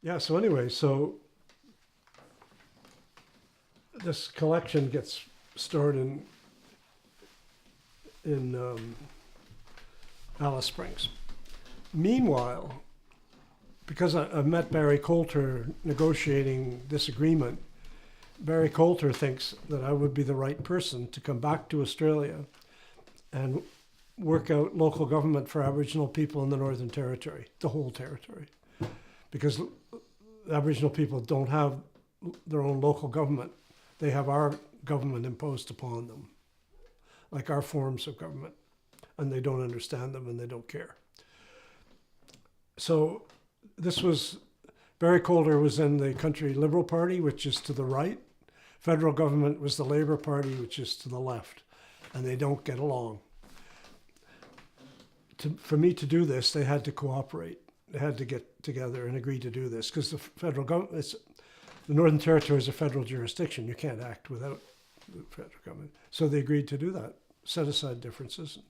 Yeah, so anyway, so this collection gets stored in Alice Springs. Meanwhile, because I met Barry Coulter negotiating this agreement, Barry Coulter thinks that I would be the right person to come back to Australia and work out local government for Aboriginal people in the Northern Territory, the whole territory. Because Aboriginal people don't have their own local government. They have our government imposed upon them, like our forms of government, and they don't understand them and they don't care. So this was, Barry Coulter was in the Country Liberal Party, which is to the right. Federal government was the Labour Party, which is to the left, and they don't get along. For me to do this, they had to cooperate. They had to get together and agree to do this, because the federal government, the Northern Territory is a federal jurisdiction. You can't act without the federal government. So they agreed to do that, set aside differences, and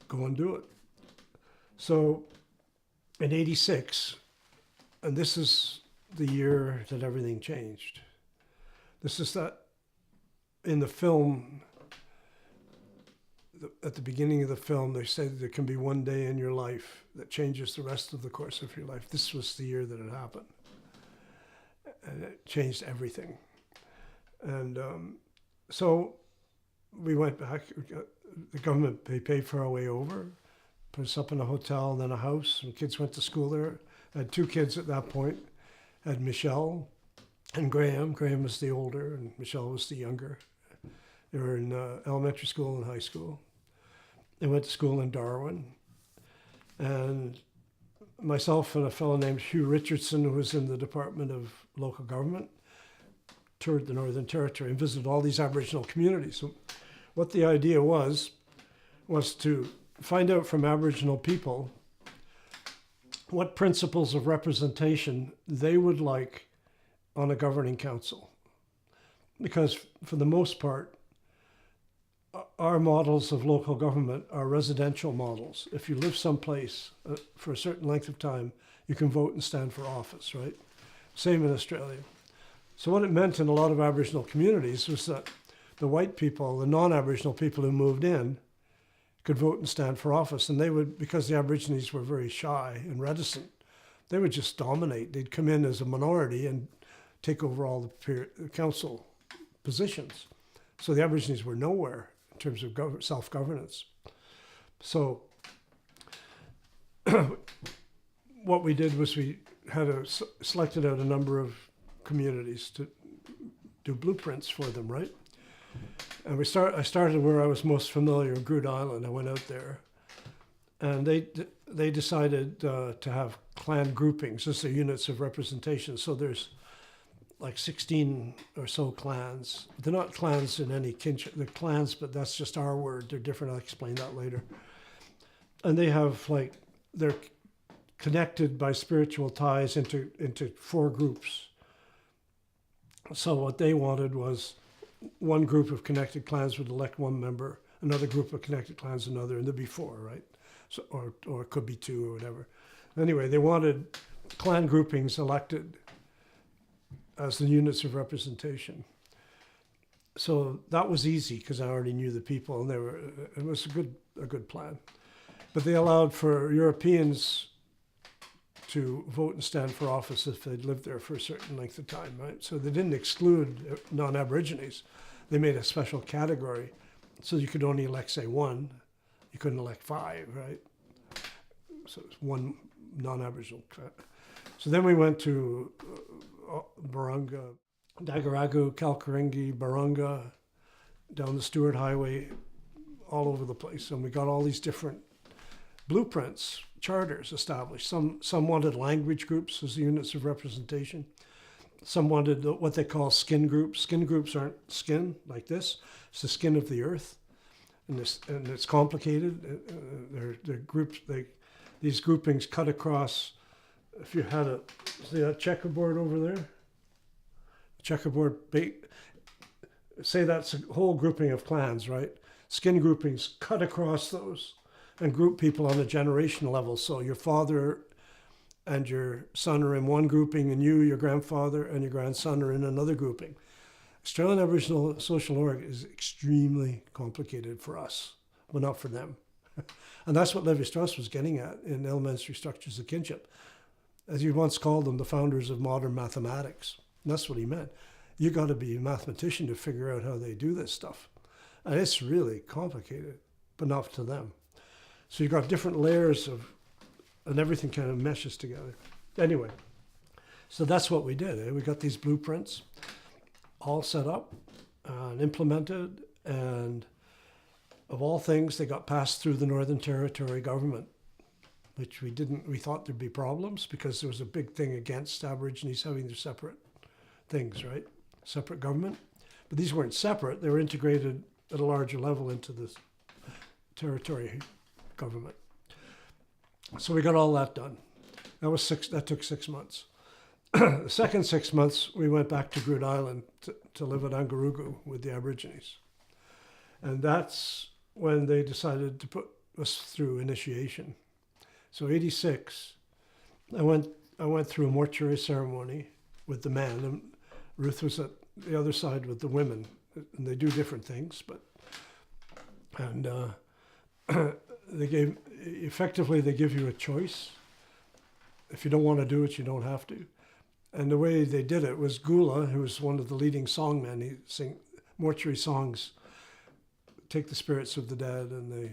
go and do it. So in '86, and this is the year that everything changed. This is that in the film, at the beginning of the film, they said there can be one day in your life that changes the rest of the course of your life. This was the year that it happened. And it changed everything. And so we went back. The government, they paid for our way over, put us up in a hotel and then a house. And kids went to school there. I had two kids at that point. I had Michelle and Graham. Graham was the older and Michelle was the younger. They were in elementary school and high school. They went to school in Darwin. And myself and a fellow named Hugh Richardson, who was in the Department of Local Government, toured the Northern Territory and visited all these Aboriginal communities. So what the idea was to find out from Aboriginal people what principles of representation they would like on a governing council. Because for the most part, our models of local government are residential models. If you live someplace for a certain length of time, you can vote and stand for office, right? Same in Australia. So what it meant in a lot of Aboriginal communities was that the white people, the non-Aboriginal people who moved in, could vote and stand for office. And they would, because the Aborigines were very shy and reticent, they would just dominate. They'd come in as a minority and take over all the council positions. So the Aborigines were nowhere in terms of self-governance. So what we did was we had selected out a number of communities to do blueprints for them, right? And I started where I was most familiar, Groote Island. I went out there, and they decided to have clan groupings as their units of representation. So there's like 16 or so clans. They're not clans in any kinship. They're clans, but that's just our word. They're different. I'll explain that later. And they have they're connected by spiritual ties into 4 groups. So what they wanted was one group of connected clans would elect one member, another group of connected clans another, and there'd be 4, right? So, or it could be 2 or whatever. Anyway, they wanted clan groupings elected as the units of representation. So that was easy because I already knew the people, and it was a good plan. But they allowed for Europeans to vote and stand for office if they'd lived there for a certain length of time, right? So they didn't exclude non-Aborigines. They made a special category. So you could only elect, say, 1. You couldn't elect 5, right? So it's 1 non-Aboriginal. So then we went to Barunga, Dagaragu, Kalkaringi, Barunga, down the Stewart Highway, all over the place. And we got all these different blueprints, charters established. Some wanted language groups as units of representation. Some wanted what they call skin groups. Skin groups aren't skin like this. It's the skin of the earth. And it's complicated. They're groups, these groupings cut across. If you had see that checkerboard over there? Checkerboard, say that's a whole grouping of clans, right? Skin groupings cut across those and group people on a generational level. So your father and your son are in one grouping, and you, your grandfather, and your grandson are in another grouping. Australian Aboriginal social org is extremely complicated for us, but not for them. And that's what Levi-Strauss was getting at in Elementary Structures of Kinship. As he once called them, the founders of modern mathematics. And that's what he meant. You got to be a mathematician to figure out how they do this stuff. And it's really complicated, but not to them. So you've got different layers of, and everything kind of meshes together. Anyway, so that's what we did. We got these blueprints all set up and implemented, and of all things, they got passed through the Northern Territory government, which we thought there'd be problems because there was a big thing against Aborigines having their separate things, right? Separate government. But these weren't separate, they were integrated at a larger level into the territory government. So we got all that done. That took 6 months. The second 6 months, we went back to Groote Island to live at Angarugu with the Aborigines. And that's when they decided to put us through initiation. So 86, I went through a mortuary ceremony with the men, and Ruth was at the other side with the women, and they do different things, but, and they give you a choice. If you don't want to do it, you don't have to. And the way they did it was Gula, who was one of the leading songmen, he sing mortuary songs, take the spirits of the dead and they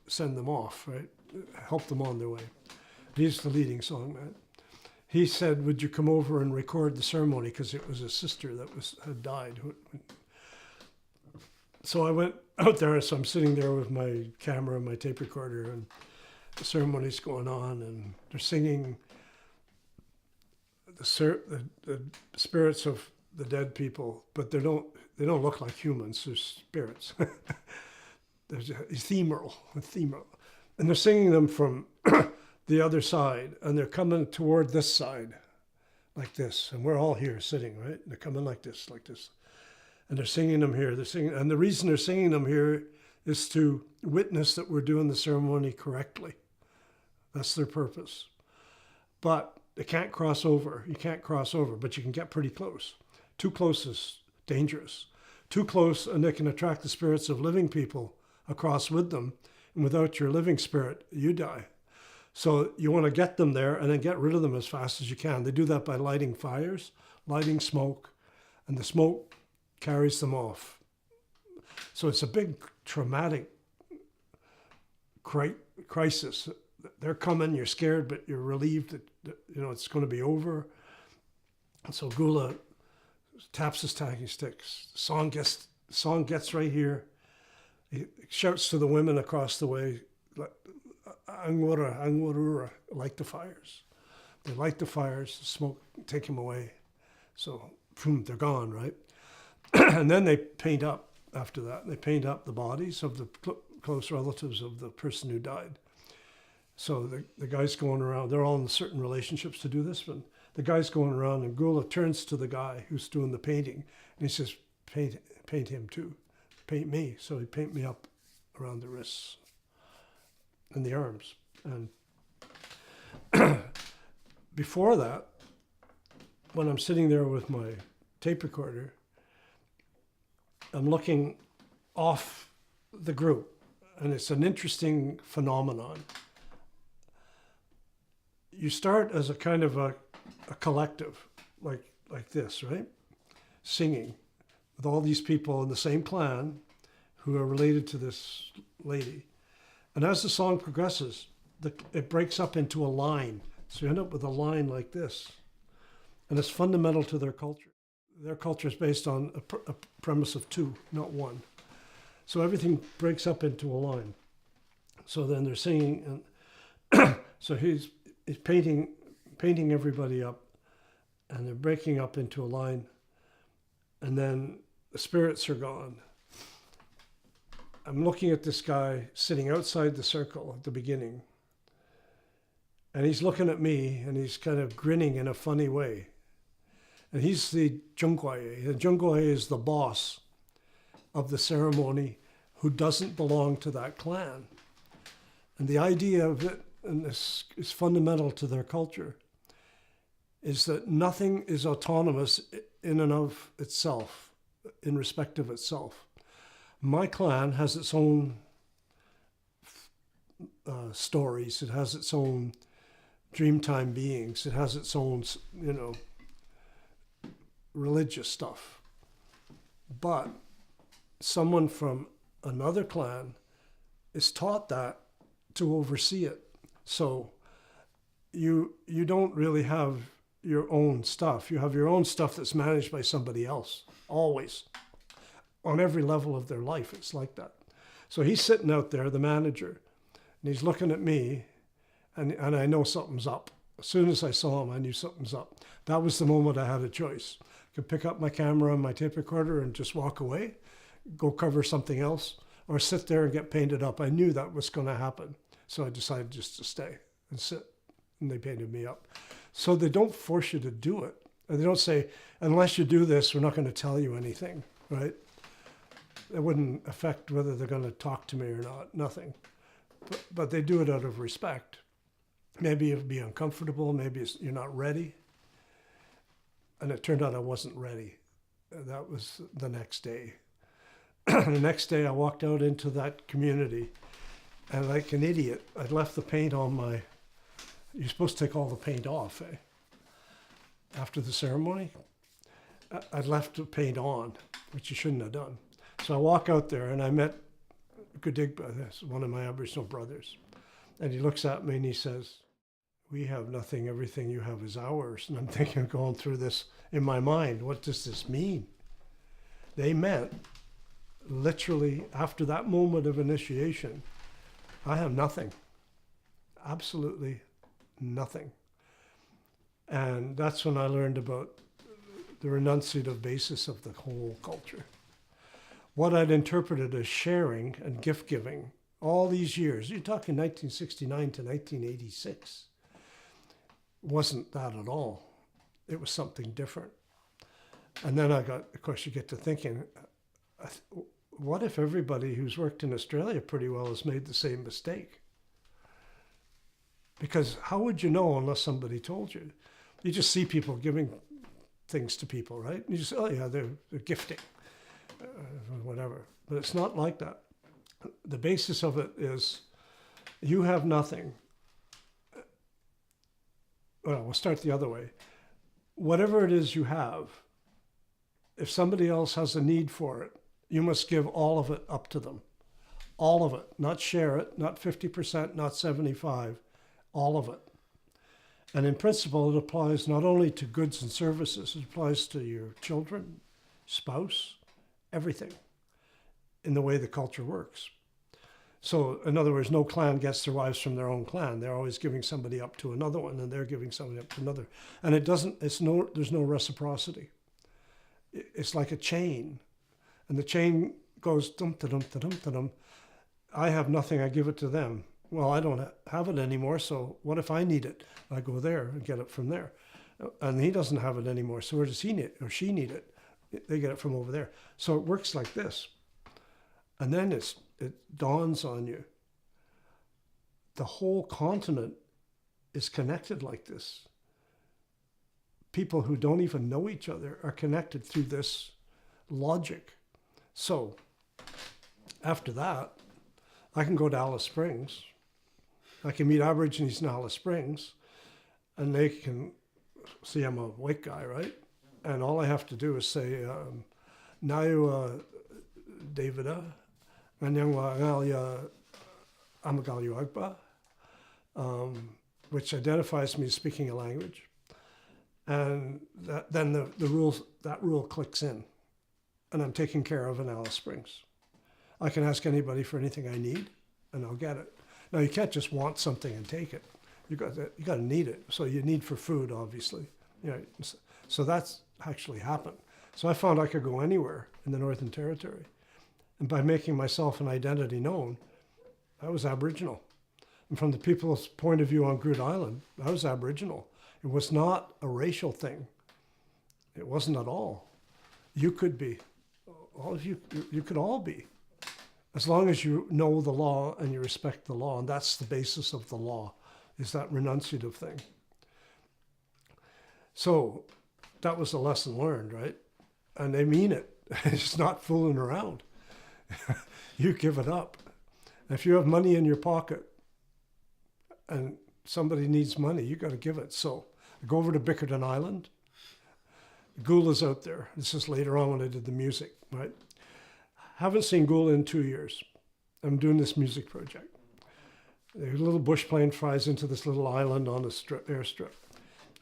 send them off, right? Help them on their way. He's the leading songman. He said, would you come over and record the ceremony? Because it was a sister that had died. So I went out there, so I'm sitting there with my camera and my tape recorder, and the ceremony's going on, and they're singing the spirits of the dead people, but they don't look like humans. They're spirits. They're ephemeral, and they're singing them from the other side, and they're coming toward this side, like this, and we're all here sitting, right? They're coming like this, and they're singing them here. And the reason they're singing them here is to witness that we're doing the ceremony correctly. That's their purpose. But they can't cross over. You can't cross over, but you can get pretty close. Too close is dangerous. Too close, and they can attract the spirits of living people across with them. And without your living spirit, you die. So you want to get them there and then get rid of them as fast as you can. They do that by lighting fires, lighting smoke, and the smoke carries them off. So it's a big traumatic crisis. They're coming, you're scared, but you're relieved that it's going to be over. And so Gula taps his talking sticks. The song gets right here. He shouts to the women across the way, Angwara, Angwarura, light the fires. They light the fires, the smoke, take him away. So, boom, they're gone, right? And then they paint up after that. They paint up the bodies of the close relatives of the person who died. So the guy's going around, they're all in certain relationships to do this, but the guy's going around, and Gula turns to the guy who's doing the painting, and he says, paint him too. Paint me. So he paint me up around the wrists and the arms. And before that, when I'm sitting there with my tape recorder, I'm looking off the group, and it's an interesting phenomenon. You start as a kind of a collective, like this, right? Singing with all these people in the same clan who are related to this lady. And as the song progresses, it breaks up into a line. So you end up with a line like this. And it's fundamental to their culture. Their culture is based on a premise of two, not one. So everything breaks up into a line. So then they're singing, and so he's painting everybody up, and they're breaking up into a line, and then the spirits are gone. I'm looking at this guy sitting outside the circle at the beginning, and he's looking at me, and he's kind of grinning in a funny way. And he's the Jungwaye. The Jungwaye is the boss of the ceremony who doesn't belong to that clan. And the idea of it and this is fundamental to their culture, is that nothing is autonomous in and of itself, in respect of itself. My clan has its own stories. It has its own Dreamtime beings. It has its own, religious stuff. But someone from another clan is taught that to oversee it. So you don't really have your own stuff. You have your own stuff that's managed by somebody else, always. On every level of their life, it's like that. So he's sitting out there, the manager, and he's looking at me, and I know something's up. As soon as I saw him, I knew something's up. That was the moment I had a choice. I could pick up my camera and my tape recorder and just walk away, go cover something else, or sit there and get painted up. I knew that was going to happen. So I decided just to stay and sit, and they painted me up. So they don't force you to do it. And they don't say, unless you do this, we're not going to tell you anything, right? It wouldn't affect whether they're going to talk to me or not, nothing. But they do it out of respect. Maybe it'll be uncomfortable, maybe you're not ready. And it turned out I wasn't ready. That was the next day. The next day I walked out into that community, and like an idiot, I'd left the paint on my, you're supposed to take all the paint off, eh? After the ceremony. I'd left the paint on, which you shouldn't have done. So I walk out there and I met Gudigba, that's one of my Aboriginal brothers. And he looks at me and he says, we have nothing, everything you have is ours. And I'm thinking, going through this in my mind, what does this mean? They meant, literally, after that moment of initiation, I have nothing, absolutely nothing. And that's when I learned about the renunciative basis of the whole culture. What I'd interpreted as sharing and gift giving all these years, you're talking 1969 to 1986, wasn't that at all. It was something different. And then of course, you get to thinking, what if everybody who's worked in Australia pretty well has made the same mistake? Because how would you know unless somebody told you? You just see people giving things to people, right? And you just, oh yeah, they're gifting, whatever. But it's not like that. The basis of it is you have nothing. Well, we'll start the other way. Whatever it is you have, if somebody else has a need for it, you must give all of it up to them. All of it, not share it, not 50%, not 75%, all of it. And in principle, it applies not only to goods and services, it applies to your children, spouse, everything in the way the culture works. So in other words, no clan gets their wives from their own clan. They're always giving somebody up to another one, and they're giving somebody up to another. And there's no reciprocity. It's like a chain. And the chain goes dum ta dum ta dum ta dum. I have nothing, I give it to them. Well, I don't have it anymore, so what if I need it? I go there and get it from there. And he doesn't have it anymore, so where does he need it, or she need it? They get it from over there. So it works like this. And then it dawns on you. The whole continent is connected like this. People who don't even know each other are connected through this logic. So after that, I can go to Alice Springs. I can meet Aborigines in Alice Springs, and they can see I'm a white guy, right? And all I have to do is say, Nayu Davida, Nganyangwa Ngalia Amagalyu Agba, which identifies me as speaking a language. And then that rule clicks in, and I'm taken care of in Alice Springs. I can ask anybody for anything I need, and I'll get it. Now, you can't just want something and take it. You got to need it. So you need for food, obviously. So that's actually happened. So I found I could go anywhere in the Northern Territory. And by making myself an identity known, I was Aboriginal. And from the people's point of view on Groote Island, I was Aboriginal. It was not a racial thing. It wasn't at all. You could be. All of you could all be. As long as you know the law and you respect the law, and that's the basis of the law. is that renunciative thing. So that was a lesson learned, right? And they mean it. It's not fooling around. You give it up. If you have money in your pocket and somebody needs money, you got to give it. So I go over to Bickerton Island. Gula's out there. This is later on when I did the music, right? Haven't seen Gula in 2 years. I'm doing this music project. A little bush plane flies into this little island on a airstrip.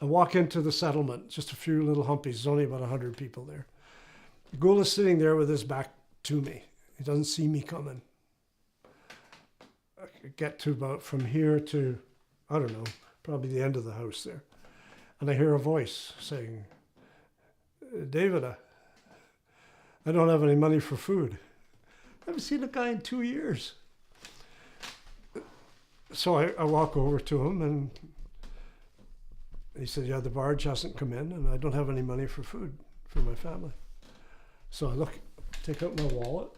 I walk into the settlement, just a few little humpies. There's only about 100 people there. Gula's sitting there with his back to me. He doesn't see me coming. I get to about from here to, I don't know, probably the end of the house there. And I hear a voice saying, David, I don't have any money for food. I haven't seen a guy in 2 years. So I walk over to him and he said, yeah, the barge hasn't come in and I don't have any money for food for my family. So I take out my wallet.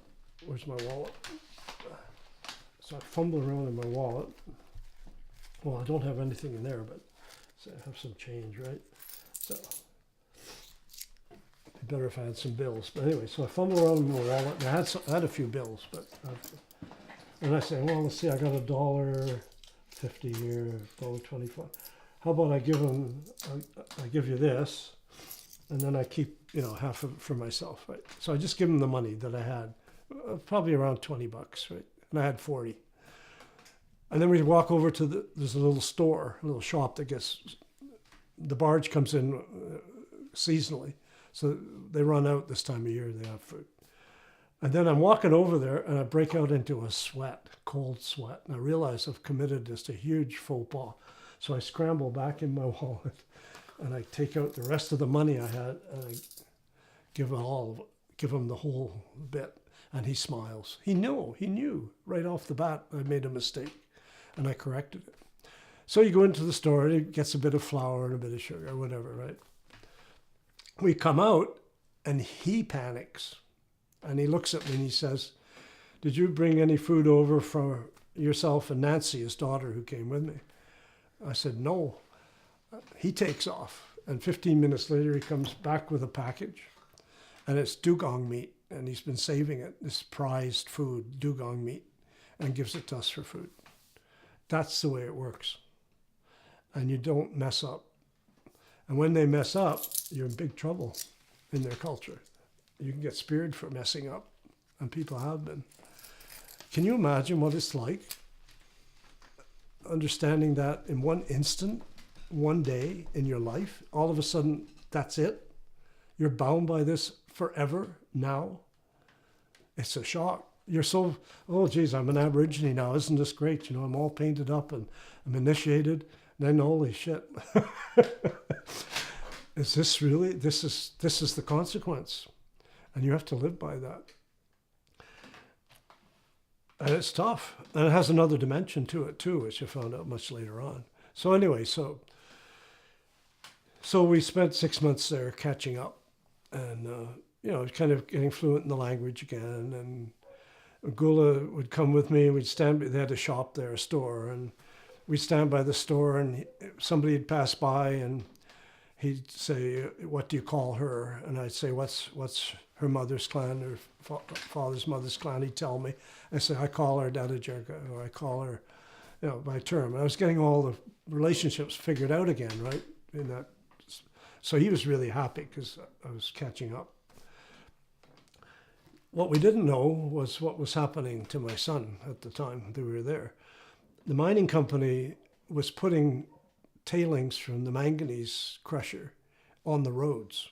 Where's my wallet? So I fumble around in my wallet. Well, I don't have anything in there, but so I have some change, right? So it'd be better if I had some bills. But anyway, so I fumble around in my wallet and I had a few bills, but and I say, well, let's see, I got $1.50 here, $1.25. How about I give you this, and then I keep, half of it for myself, right? So I just give him the money that I had, probably around $20, right? And I had 40. And then we walk over to there's a little store, a little shop that the barge comes in seasonally. So they run out this time of year, they have food. And then I'm walking over there and I break out into a sweat, cold sweat. And I realize I've committed just a huge faux pas. So I scramble back in my wallet and I take out the rest of the money I had and I give him the whole bit. And he smiles. He knew right off the bat I made a mistake and I corrected it. So you go into the store and he gets a bit of flour and a bit of sugar or whatever, right? We come out and he panics. And he looks at me and he says, did you bring any food over for yourself and Nancy, his daughter, who came with me? I said, no. He takes off. And 15 minutes later, he comes back with a package. And it's dugong meat. And he's been saving it, this prized food, dugong meat, and gives it to us for food. That's the way it works. And you don't mess up. And when they mess up, you're in big trouble in their culture. You can get speared for messing up, and people have been. Can you imagine what it's like? Understanding that in one instant, one day in your life, all of a sudden, that's it. You're bound by this forever now. It's a shock. You're so, oh geez, I'm an Aborigine now. Isn't this great? I'm all painted up and I'm initiated. Then holy shit. Is this really, this is the consequence. And you have to live by that. And it's tough. And it has another dimension to it too, which I found out much later on. So anyway, so we spent 6 months there catching up and, kind of getting fluent in the language again. And Gula would come with me and they had a shop there, a store, and we'd stand by the store and somebody would pass by and he'd say, what do you call her? And I'd say, what's her mother's clan or father's mother's clan? He'd tell me. I say, I call her Dada Jerka, or I call her, by term. I was getting all the relationships figured out again, right? In that, so he was really happy because I was catching up. What we didn't know was what was happening to my son at the time that we were there. The mining company was putting tailings from the manganese crusher on the roads.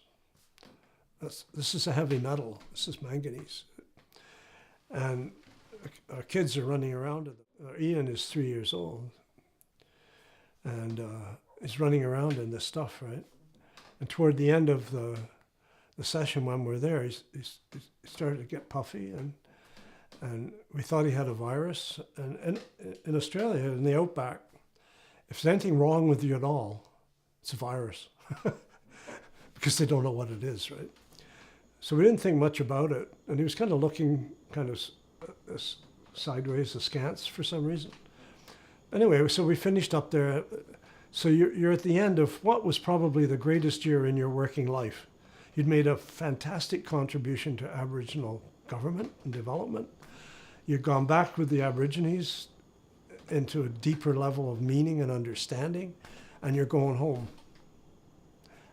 This is a heavy metal. This is manganese. And our kids are running around. Ian is 3 years old. And he's running around in this stuff, right? And toward the end of the session when we're there, he started to get puffy. And we thought he had a virus. And in Australia, in the outback, if there's anything wrong with you at all, it's a virus. Because they don't know what it is, right? So we didn't think much about it. And he was kind of looking kind of sideways, askance for some reason. anyway, so we finished up there. So you're at the end of what was probably the greatest year in your working life. You'd made a fantastic contribution to Aboriginal government and development. You'd gone back with the Aborigines into a deeper level of meaning and understanding, and you're going home.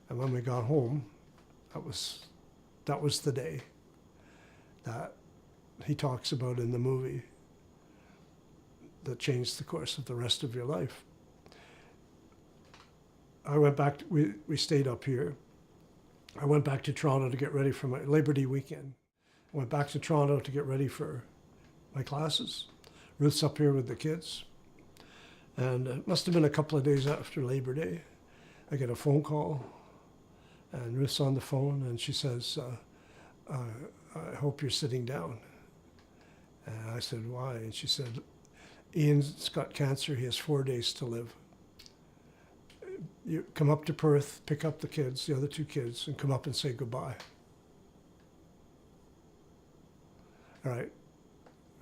And when we got home, that was the day that he talks about in the movie that changed the course of the rest of your life. I went back, we stayed up here. I went back to Toronto to get ready for my Labor Day weekend. I went back to Toronto to get ready for my classes. Ruth's up here with the kids. And it must have been a couple of days after Labor Day. I get a phone call, and Ruth's on the phone, and she says, I hope you're sitting down. And I said, why? And she said, Ian's got cancer, he has 4 days to live. You come up to Perth, pick up the kids, the other two kids, and come up and say goodbye. All right,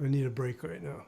we need a break right now.